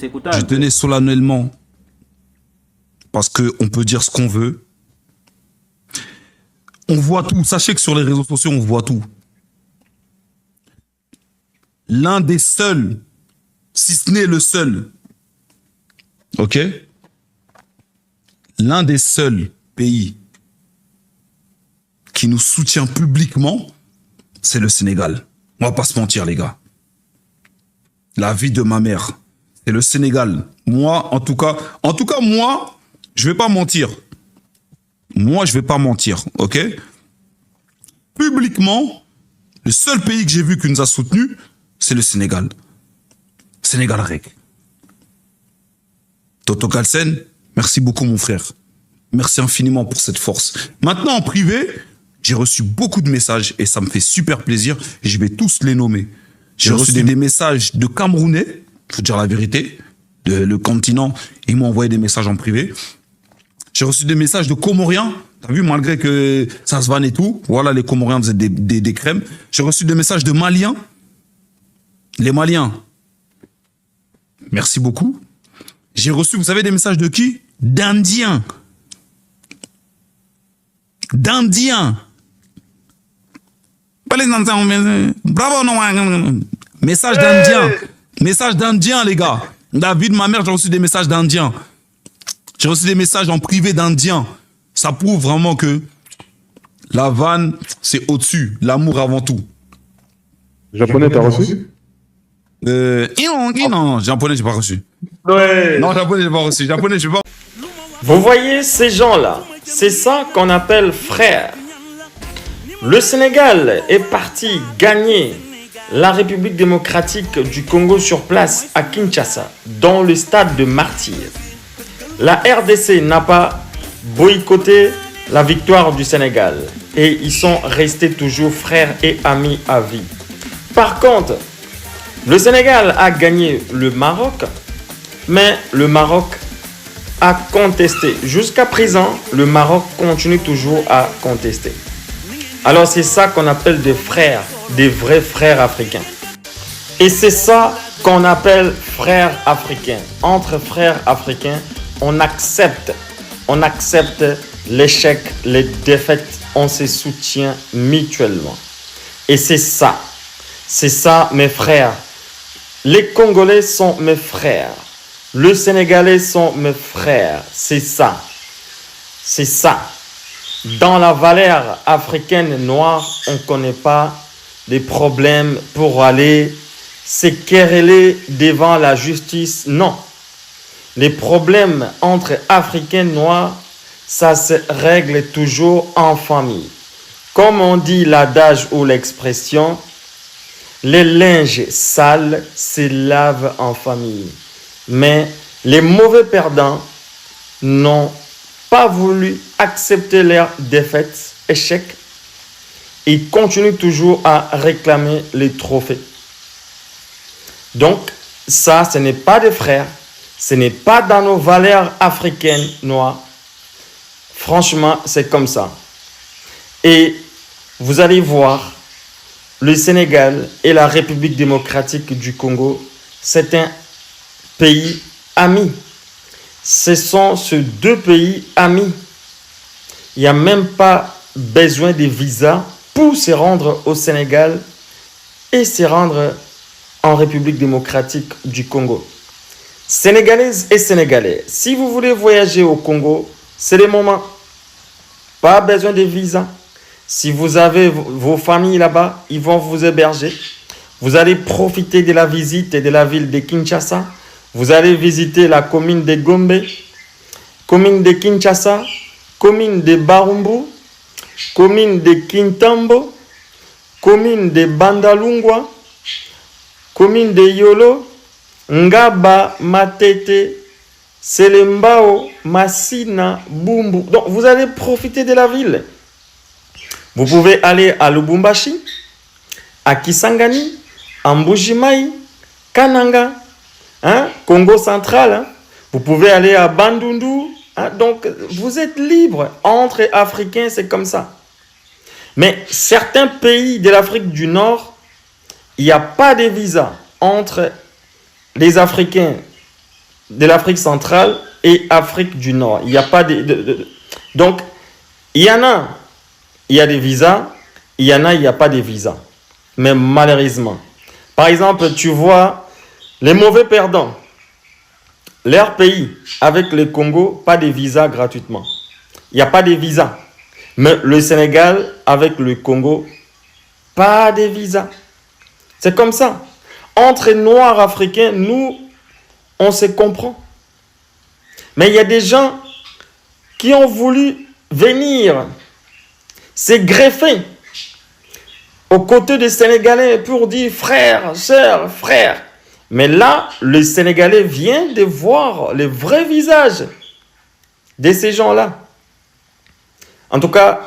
Je tenais solennellement, parce qu'on peut dire ce qu'on veut. On voit tout. Sachez que sur les réseaux sociaux, on voit tout. L'un des seuls, si ce n'est le seul, ok? L'un des seuls pays qui nous soutient publiquement, c'est le Sénégal. On va pas se mentir, les gars. La vie de ma mère, c'est le Sénégal. Moi, en tout cas, moi, je vais pas mentir. Moi, je vais pas mentir, ok? Publiquement, le seul pays que j'ai vu qui nous a soutenus, c'est le Sénégal. Sénégal Rec. Toto Kalsen, merci beaucoup, mon frère. Merci infiniment pour cette force. Maintenant, en privé, j'ai reçu beaucoup de messages et ça me fait super plaisir et je vais tous les nommer. J'ai reçu des messages de Camerounais, faut dire la vérité, le continent, ils m'ont envoyé des messages en privé. J'ai reçu des messages de Comoriens, t'as vu, malgré que ça se vanne et tout, voilà, les Comoriens faisaient des crèmes. J'ai reçu des messages de Maliens. Les Maliens, merci beaucoup. J'ai reçu, vous savez, des messages de qui? D'Indiens. D'Indiens. Pas les Indiens, bravo, non. Message d'Indiens. Message d'Indiens, les gars. David, ma mère, j'ai reçu des messages d'Indiens. J'ai reçu des messages en privé d'Indiens. Ça prouve vraiment que la vanne, c'est au-dessus. L'amour avant tout. Japonais, t'as reçu? Non, japonais, j'ai pas reçu. Ouais. Non, japonais, j'ai pas reçu. Japonais, j'ai pas. Vous voyez ces gens-là, c'est ça qu'on appelle frères. Le Sénégal est parti gagner la République démocratique du Congo sur place à Kinshasa, dans le stade de Martyrs. La RDC n'a pas boycotté la victoire du Sénégal et ils sont restés toujours frères et amis à vie. Par contre, le Sénégal a gagné le Maroc, mais le Maroc a contesté. Jusqu'à présent, le Maroc continue toujours à contester. Alors c'est ça qu'on appelle des frères, des vrais frères africains. Et c'est ça qu'on appelle frères africains. Entre frères africains, on accepte l'échec, les défaites, on se soutient mutuellement. Et c'est ça mes frères. Les Congolais sont mes frères. Les Sénégalais sont mes frères. C'est ça. Dans la valeur africaine noire, on ne connaît pas les problèmes pour aller se quereller devant la justice. Non. Les problèmes entre Africains noirs, ça se règle toujours en famille. Comme on dit l'adage ou l'expression, les linges sales se lavent en famille. Mais les mauvais perdants n'ont pas voulu accepter leur défaite, échec. Ils continuent toujours à réclamer les trophées. Donc, ça, ce n'est pas des frères. Ce n'est pas dans nos valeurs africaines noires. Franchement, c'est comme ça. Et vous allez voir, le Sénégal et la République démocratique du Congo, c'est un pays ami. Ce sont ces deux pays amis. Il n'y a même pas besoin de visa pour se rendre au Sénégal et se rendre en République démocratique du Congo. Sénégalaises et Sénégalais, si vous voulez voyager au Congo, c'est le moment. Pas besoin de visa. Si vous avez vos familles là-bas, ils vont vous héberger. Vous allez profiter de la visite de la ville de Kinshasa. Vous allez visiter la commune de Gombe, commune de Kinshasa, commune de Barumbu, commune de Kintambo, commune de Bandalungwa, commune de Yolo, Ngaba, Matete, Selembao, Massina, Bumbu. Donc vous allez profiter de la ville. Vous pouvez aller à Lubumbashi, à Kisangani, à Mbujimaï, Kananga, Congo central. Vous pouvez aller à Bandundu. Donc vous êtes libre. Entre Africains, c'est comme ça. Mais certains pays de l'Afrique du Nord, il n'y a pas de visa entre les Africains de l'Afrique centrale et Afrique du Nord. Il n'y a pas Donc, il y en a, il y a des visas, il y en a, il n'y a pas de visas. Mais malheureusement, par exemple, tu vois, les mauvais perdants, leur pays, avec le Congo, pas de visa gratuitement. Il n'y a pas de visa. Mais le Sénégal, avec le Congo, pas de visa. C'est comme ça. Entre Noirs africains, nous, on se comprend. Mais il y a des gens qui ont voulu venir se greffer aux côtés des Sénégalais pour dire frère, sœur, frère. Mais là, le Sénégalais vient de voir le vrai visage de ces gens-là. En tout cas,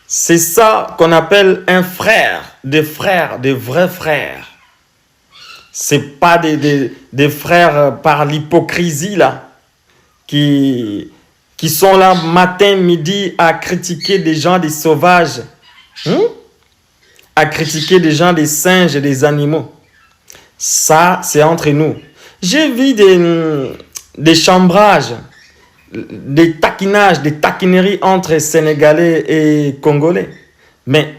c'est ça qu'on appelle un frère, des vrais frères. C'est pas des frères par l'hypocrisie là, qui sont là matin, midi à critiquer des gens, des sauvages, à critiquer des gens, des singes et des animaux. Ça, c'est entre nous. J'ai vu des chambrages, des taquinages, des taquineries entre Sénégalais et Congolais. Mais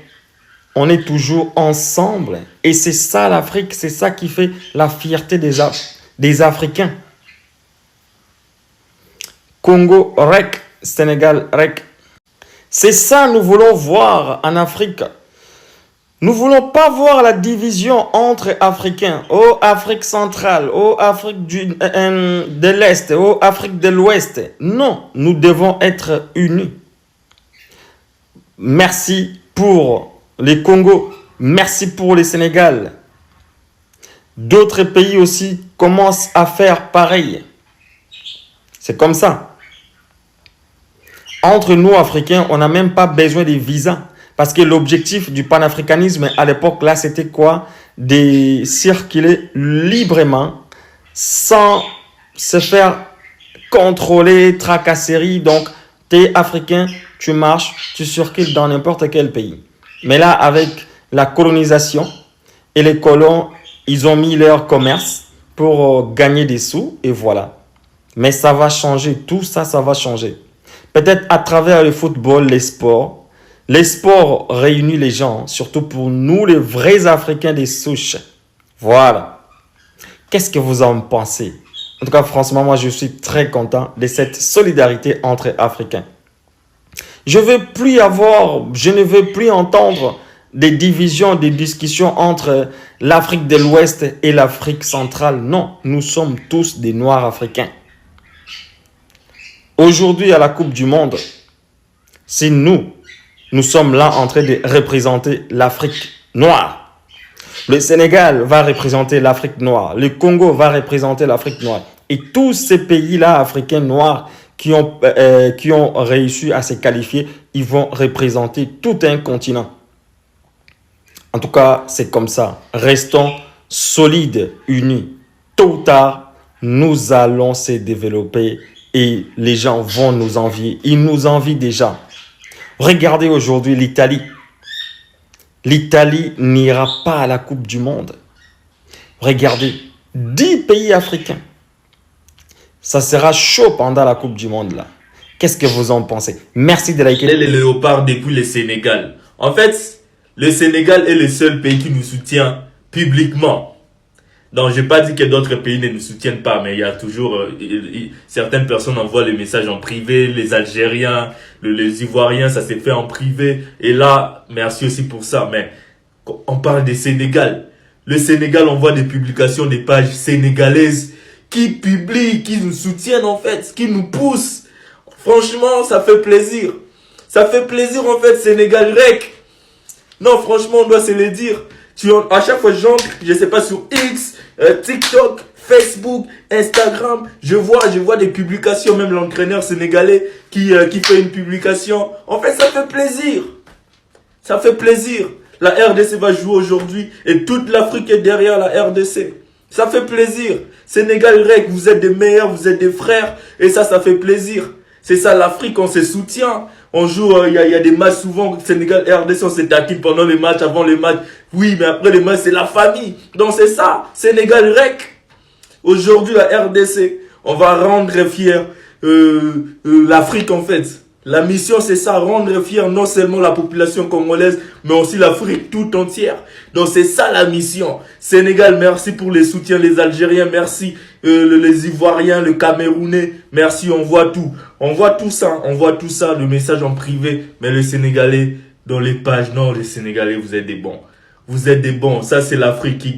on est toujours ensemble. Et c'est ça l'Afrique, c'est ça qui fait la fierté des Africains. Congo, REC, Sénégal, REC. C'est ça nous voulons voir en Afrique. Nous ne voulons pas voir la division entre Africains, Afrique centrale, Afrique de l'Est, Afrique de l'Ouest. Non, nous devons être unis. Merci pour les Congo, merci pour le Sénégal. D'autres pays aussi commencent à faire pareil. C'est comme ça. Entre nous, Africains, on n'a même pas besoin de visas. Parce que l'objectif du panafricanisme à l'époque, là, c'était quoi? De circuler librement, sans se faire contrôler, tracasserie. Donc, tu es africain, tu marches, tu circules dans n'importe quel pays. Mais là, avec la colonisation et les colons, ils ont mis leur commerce pour gagner des sous et voilà. Mais ça va changer, tout ça, ça va changer. Peut-être à travers le football, les sports. Les sports réunissent les gens, surtout pour nous, les vrais Africains des souches. Voilà. Qu'est-ce que vous en pensez? En tout cas, franchement, moi, je suis très content de cette solidarité entre Africains. Je ne veux plus entendre des divisions, des discussions entre l'Afrique de l'Ouest et l'Afrique centrale. Non, nous sommes tous des Noirs africains. Aujourd'hui, à la Coupe du Monde, c'est nous sommes là en train de représenter l'Afrique noire. Le Sénégal va représenter l'Afrique noire. Le Congo va représenter l'Afrique noire. Et tous ces pays-là africains noirs qui ont réussi à se qualifier, ils vont représenter tout un continent. En tout cas, c'est comme ça. Restons solides, unis. Tôt ou tard, nous allons se développer et les gens vont nous envier. Ils nous envient déjà. Regardez aujourd'hui l'Italie. L'Italie n'ira pas à la Coupe du Monde. Regardez, 10 pays africains. Ça sera chaud pendant la Coupe du Monde là. Qu'est-ce que vous en pensez? Merci de liker. Les léopards depuis le Sénégal. En fait, le Sénégal est le seul pays qui nous soutient publiquement. Donc, je n'ai pas dit que d'autres pays ne nous soutiennent pas, mais il y a toujours... certaines personnes envoient les messages en privé, les Algériens, les Ivoiriens, ça s'est fait en privé. Et là, merci aussi pour ça. Mais on parle du Sénégal. Le Sénégal envoie des publications, des pages sénégalaises qui publient, qui nous soutiennent en fait, qui nous poussent. Franchement, ça fait plaisir. Ça fait plaisir en fait, Sénégal REC. Non, franchement, on doit se le dire. À chaque fois, j'entre, je sais pas, sur X, TikTok, Facebook, Instagram, je vois des publications, même l'entraîneur sénégalais qui fait une publication. En fait, ça fait plaisir. Ça fait plaisir. La RDC va jouer aujourd'hui et toute l'Afrique est derrière la RDC. Ça fait plaisir. Sénégal REC, vous êtes des meilleurs, vous êtes des frères et ça fait plaisir. C'est ça l'Afrique, on se soutient. On joue, il y a des matchs souvent, Sénégal et RDC, on se taquine pendant les matchs, avant les matchs. Oui, mais après les matchs, c'est la famille. Donc c'est ça, Sénégal REC. Aujourd'hui, la RDC, On va rendre fier l'Afrique en fait. La mission c'est ça, rendre fier non seulement la population congolaise, mais aussi l'Afrique tout entière. Donc c'est ça la mission. Sénégal, merci pour les soutiens, les Algériens, merci les Ivoiriens, le Camerounais, merci, on voit tout. On voit tout ça, le message en privé, mais le Sénégalais dans les pages, non les Sénégalais vous êtes des bons. Vous êtes des bons, ça c'est l'Afrique qui